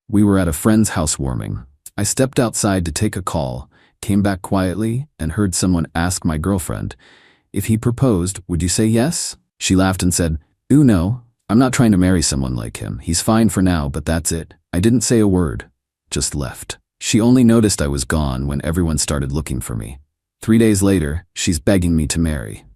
We were at a friend's housewarming. I stepped outside to take a call, came back quietly, and heard someone ask my girlfriend, "If he proposed, would you say yes?" She laughed and said, "Ooh, no, I'm not trying to marry someone like him. He's fine for now, but that's it." I didn't say a word, just left. She only noticed I was gone when everyone started looking for me. 3 days later, she's begging me to marry.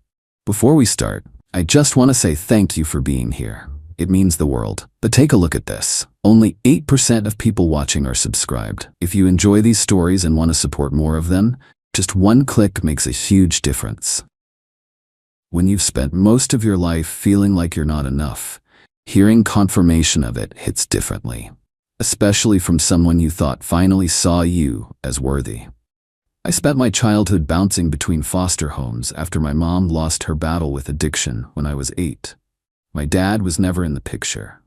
Before we start, I just want to say thank you for being here. It means the world. But take a look at this. Only 8% of people watching are subscribed. If you enjoy these stories and want to support more of them, just one click makes a huge difference. When you've spent most of your life feeling like you're not enough, hearing confirmation of it hits differently, especially from someone you thought finally saw you as worthy. I spent my childhood bouncing between foster homes after my mom lost her battle with addiction when I was 8. My dad was never in the picture.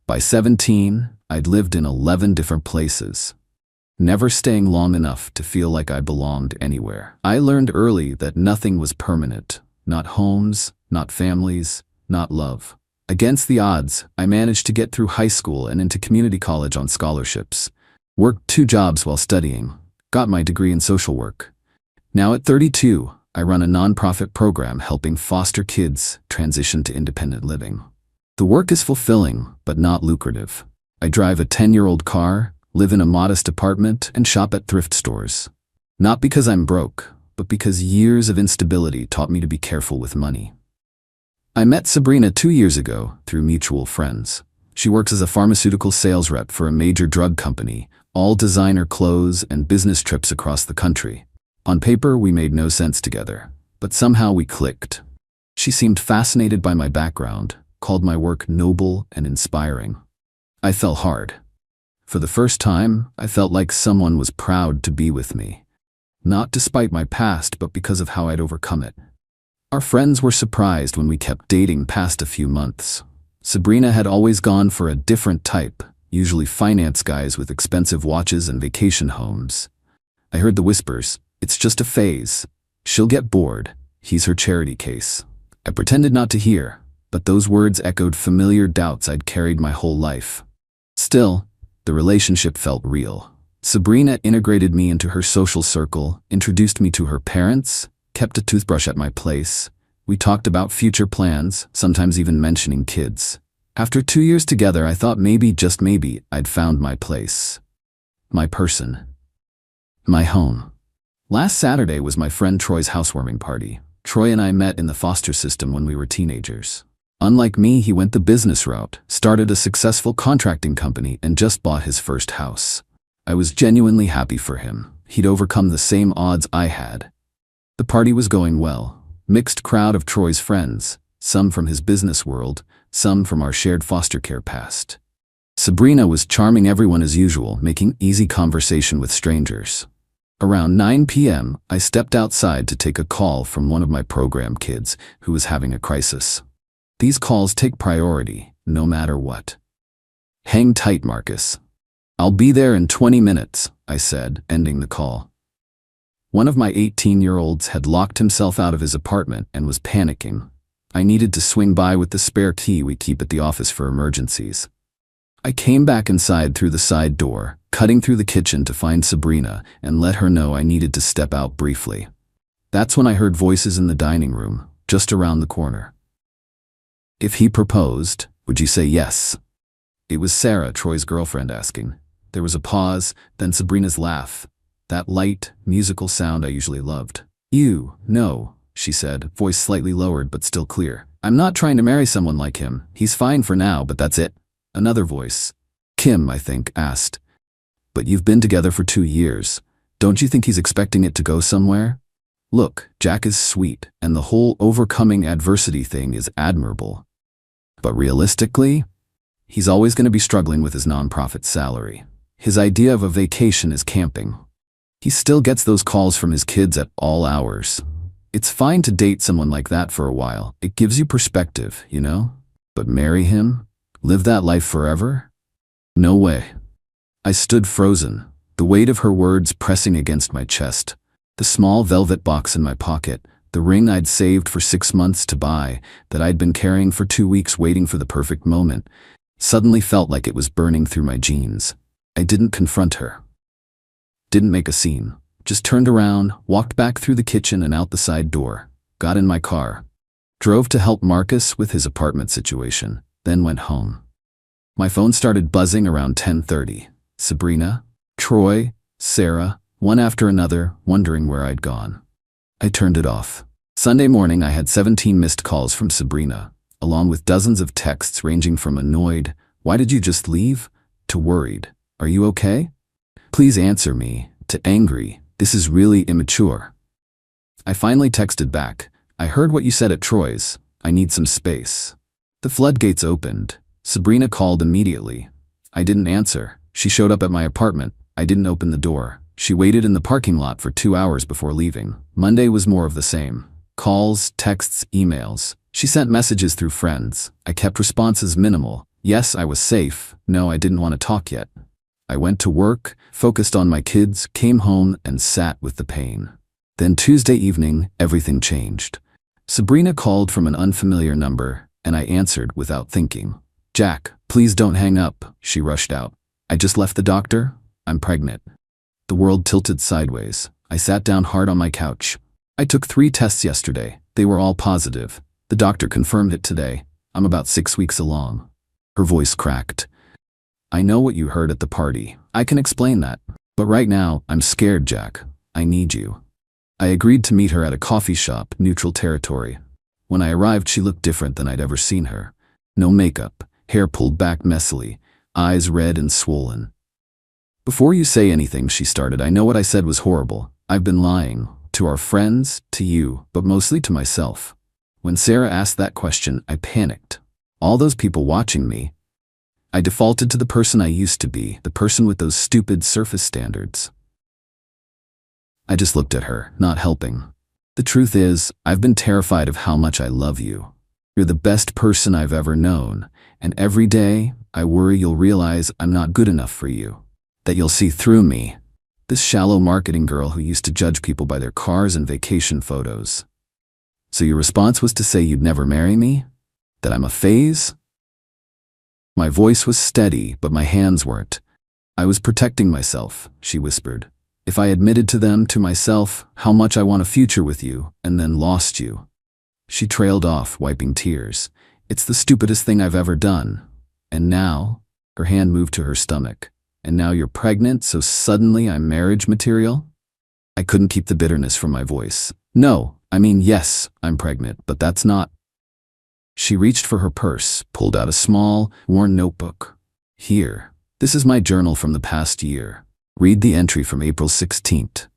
By 17, I'd lived in 11 different places, never staying long enough to feel like I belonged anywhere. I learned early that nothing was permanent, not homes, not families, not love. Against the odds, I managed to get through high school and into community college on scholarships, worked 2 jobs while studying, got my degree in social work. Now at 32, I run a nonprofit program helping foster kids transition to independent living. The work is fulfilling, but not lucrative. I drive a 10-year-old car, live in a modest apartment, and shop at thrift stores. Not because I'm broke, but because years of instability taught me to be careful with money. I met Sabrina 2 years ago through mutual friends. She works as a pharmaceutical sales rep for a major drug company, all designer clothes and business trips across the country. On paper, we made no sense together, but somehow we clicked. She seemed fascinated by my background, called my work noble and inspiring. I fell hard. For the first time, I felt like someone was proud to be with me. Not despite my past, but because of how I'd overcome it. Our friends were surprised when we kept dating past a few months. Sabrina had always gone for a different type, usually finance guys with expensive watches and vacation homes. I heard the whispers, "It's just a phase. She'll get bored. He's her charity case." I pretended not to hear, but those words echoed familiar doubts I'd carried my whole life. Still, the relationship felt real. Sabrina integrated me into her social circle, introduced me to her parents, kept a toothbrush at my place. We talked about future plans, sometimes even mentioning kids. After 2 years together, I thought maybe, just maybe, I'd found my place. My person. My home. Last Saturday was my friend Troy's housewarming party. Troy and I met in the foster system when we were teenagers. Unlike me, he went the business route, started a successful contracting company, and just bought his first house. I was genuinely happy for him. He'd overcome the same odds I had. The party was going well. Mixed crowd of Troy's friends, some from his business world, some from our shared foster care past. Sabrina was charming everyone as usual, making easy conversation with strangers. Around 9 p.m., I stepped outside to take a call from one of my program kids who was having a crisis. These calls take priority, no matter what. "Hang tight, Marcus. I'll be there in 20 minutes, I said, ending the call. One of my 18-year-olds had locked himself out of his apartment and was panicking. I needed to swing by with the spare key we keep at the office for emergencies. I came back inside through the side door, cutting through the kitchen to find Sabrina and let her know I needed to step out briefly. That's when I heard voices in the dining room, just around the corner. "If he proposed, would you say yes?" It was Sarah, Troy's girlfriend, asking. There was a pause, then Sabrina's laugh, that light, musical sound I usually loved. "No," she said, voice slightly lowered but still clear. "I'm not trying to marry someone like him. He's fine for now, but that's it." Another voice, Kim, I think, asked, "But you've been together for 2 years. Don't you think he's expecting it to go somewhere? Look, Jack is sweet, and the whole overcoming adversity thing is admirable. But realistically, he's always going to be struggling with his nonprofit salary. His idea of a vacation is camping. He still gets those calls from his kids at all hours. It's fine to date someone like that for a while. It gives you perspective, you know? But marry him? Live that life forever? No way." I stood frozen, the weight of her words pressing against my chest. The small velvet box in my pocket, the ring I'd saved for 6 months to buy, that I'd been carrying for 2 weeks waiting for the perfect moment, suddenly felt like it was burning through my jeans. I didn't confront her. Didn't make a scene. Just turned around, walked back through the kitchen and out the side door, got in my car, drove to help Marcus with his apartment situation, then went home. My phone started buzzing around 10:30. Sabrina, Troy, Sarah, one after another, wondering where I'd gone. I turned it off. Sunday morning I had 17 missed calls from Sabrina, along with dozens of texts ranging from annoyed, "Why did you just leave?" to worried, "Are you okay? Please answer me," to angry, "This is really immature." I finally texted back, "I heard what you said at Troy's. I need some space." The floodgates opened. Sabrina called immediately. I didn't answer. She showed up at my apartment. I didn't open the door. She waited in the parking lot for 2 hours before leaving. Monday was more of the same. Calls, texts, emails. She sent messages through friends. I kept responses minimal. Yes, I was safe. No, I didn't want to talk yet. I went to work, focused on my kids, came home, and sat with the pain. Then Tuesday evening, everything changed. Sabrina called from an unfamiliar number, and I answered without thinking. "Jack, please don't hang up," she rushed out. "I just left the doctor. I'm pregnant." The world tilted sideways. I sat down hard on my couch. I took 3 tests yesterday. They were all positive. The doctor confirmed it today. I'm about 6 weeks along. Her voice cracked. "I know what you heard at the party. I can explain that. But right now, I'm scared, Jack. I need you." I agreed to meet her at a coffee shop, neutral territory. When I arrived, she looked different than I'd ever seen her. No makeup, hair pulled back messily, eyes red and swollen. "Before you say anything," she started, "I know what I said was horrible. I've been lying. To our friends, to you, but mostly to myself." When Sarah asked that question, I panicked. All those people watching me. I defaulted to the person I used to be, the person with those stupid surface standards. I just looked at her, not helping. "The truth is, I've been terrified of how much I love you. You're the best person I've ever known, and every day, I worry you'll realize I'm not good enough for you. That you'll see through me. This shallow marketing girl who used to judge people by their cars and vacation photos. So your response was to say you'd never marry me? That I'm a phase?" My voice was steady, but my hands weren't. "I was protecting myself," she whispered. "If I admitted to them, to myself, how much I want a future with you, and then lost you." She trailed off, wiping tears. "It's the stupidest thing I've ever done. And now," her hand moved to her stomach, "and now you're pregnant, so suddenly I'm marriage material?" I couldn't keep the bitterness from my voice. "No, I mean yes, I'm pregnant, but that's not." She reached for her purse, pulled out a small, worn notebook. "Here, this is my journal from the past year. Read the entry from April 16th.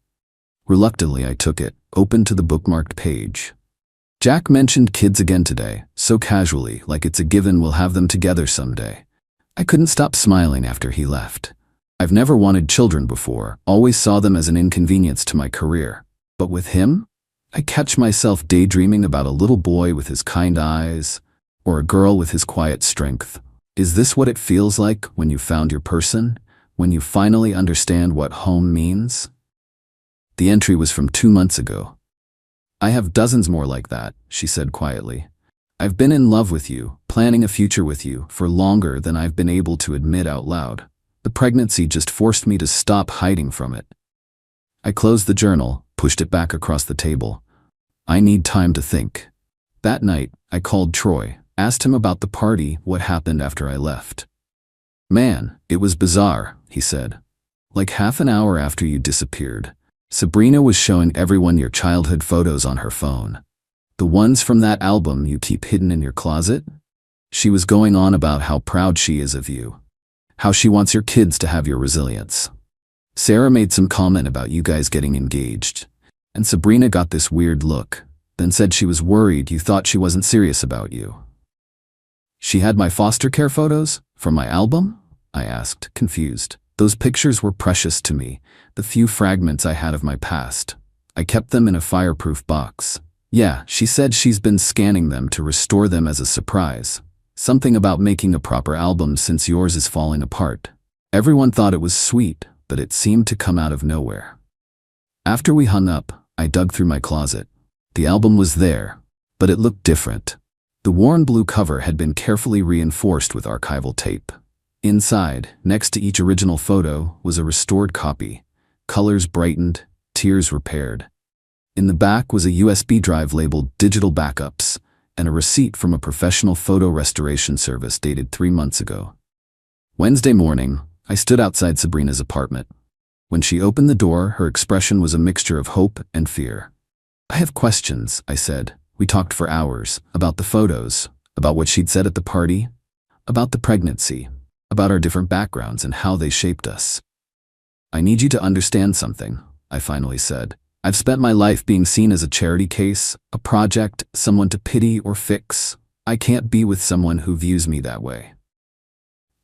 Reluctantly, I took it, opened to the bookmarked page. "Jack mentioned kids again today, so casually, like it's a given we'll have them together someday." I couldn't stop smiling after he left. I've never wanted children before, always saw them as an inconvenience to my career. But with him, I catch myself daydreaming about a little boy with his kind eyes, or a girl with his quiet strength. Is this what it feels like when you found your person? When you finally understand what home means? The entry was from 2 months ago. "I have dozens more like that," she said quietly. "I've been in love with you, planning a future with you, for longer than I've been able to admit out loud. The pregnancy just forced me to stop hiding from it." I closed the journal, pushed it back across the table. I need time to think. That night, I called Troy, asked him about the party, what happened after I left. "Man, it was bizarre," he said. "Like half an hour after you disappeared, Sabrina was showing everyone your childhood photos on her phone. The ones from that album you keep hidden in your closet? She was going on about how proud she is of you. How she wants your kids to have your resilience. Sarah made some comment about you guys getting engaged. And Sabrina got this weird look, then said she was worried you thought she wasn't serious about you." "She had my foster care photos? From my album?" I asked, confused. Those pictures were precious to me, the few fragments I had of my past. I kept them in a fireproof box. "Yeah, she said she's been scanning them to restore them as a surprise. Something about making a proper album since yours is falling apart. Everyone thought it was sweet, but it seemed to come out of nowhere." After we hung up, I dug through my closet. The album was there, but it looked different. The worn blue cover had been carefully reinforced with archival tape. Inside, next to each original photo, was a restored copy. Colors brightened, tears repaired. In the back was a USB drive labeled Digital Backups and a receipt from a professional photo restoration service dated 3 months ago. Wednesday morning, I stood outside Sabrina's apartment. When she opened the door, her expression was a mixture of hope and fear. "I have questions," I said. We talked for hours, about the photos, about what she'd said at the party, about the pregnancy, about our different backgrounds and how they shaped us. "I need you to understand something," I finally said. "I've spent my life being seen as a charity case, a project, someone to pity or fix. I can't be with someone who views me that way."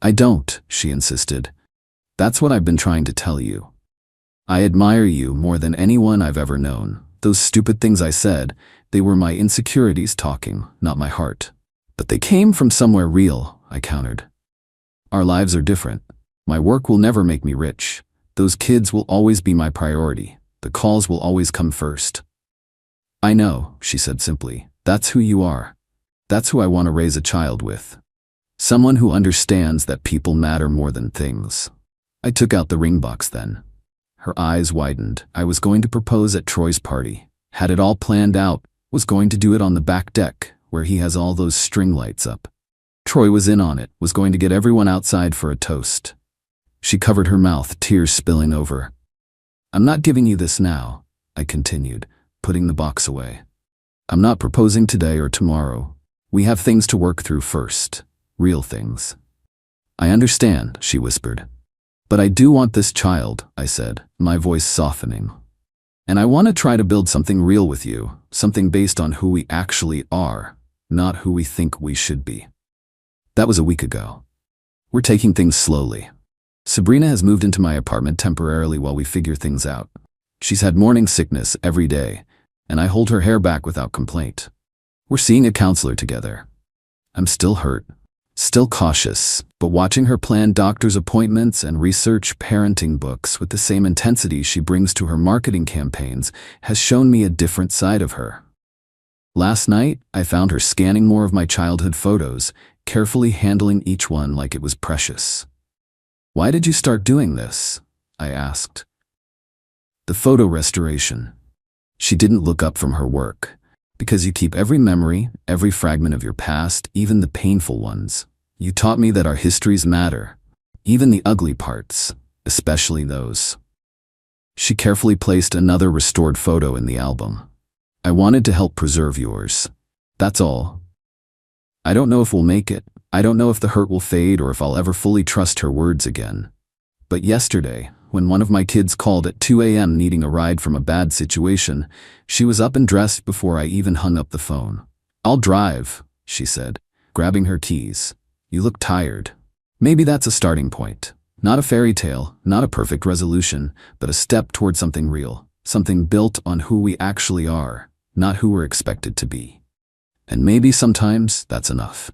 "I don't," she insisted. "That's what I've been trying to tell you. I admire you more than anyone I've ever known. Those stupid things I said, they were my insecurities talking, not my heart. But they came from somewhere real," I countered. "Our lives are different. My work will never make me rich. Those kids will always be my priority. The calls will always come first." "I know," she said simply. "That's who you are. That's who I want to raise a child with. Someone who understands that people matter more than things." I took out the ring box then. Her eyes widened. I was going to propose at Troy's party. Had it all planned out. Was going to do it on the back deck, where he has all those string lights up. Troy was in on it, was going to get everyone outside for a toast. She covered her mouth, tears spilling over. "I'm not giving you this now," I continued, putting the box away. "I'm not proposing today or tomorrow. We have things to work through first. Real things." "I understand," she whispered. "But I do want this child," I said, my voice softening. "And I want to try to build something real with you, something based on who we actually are, not who we think we should be." That was a week ago. We're taking things slowly. Sabrina has moved into my apartment temporarily while we figure things out. She's had morning sickness every day, and I hold her hair back without complaint. We're seeing a counselor together. I'm still hurt, still cautious, but watching her plan doctor's appointments and research parenting books with the same intensity she brings to her marketing campaigns has shown me a different side of her. Last night, I found her scanning more of my childhood photos, carefully handling each one like it was precious. "Why did you start doing this?" I asked. "The photo restoration." She didn't look up from her work. "Because you keep every memory, every fragment of your past, even the painful ones. You taught me that our histories matter, even the ugly parts, especially those." She carefully placed another restored photo in the album. "I wanted to help preserve yours. That's all. I don't know if we'll make it. I don't know if the hurt will fade or if I'll ever fully trust her words again. But yesterday, when one of my kids called at 2 a.m. needing a ride from a bad situation, she was up and dressed before I even hung up the phone. 'I'll drive,' she said, grabbing her keys. 'You look tired.' Maybe that's a starting point. Not a fairy tale, not a perfect resolution, but a step toward something real, something built on who we actually are, not who we're expected to be. And maybe sometimes that's enough."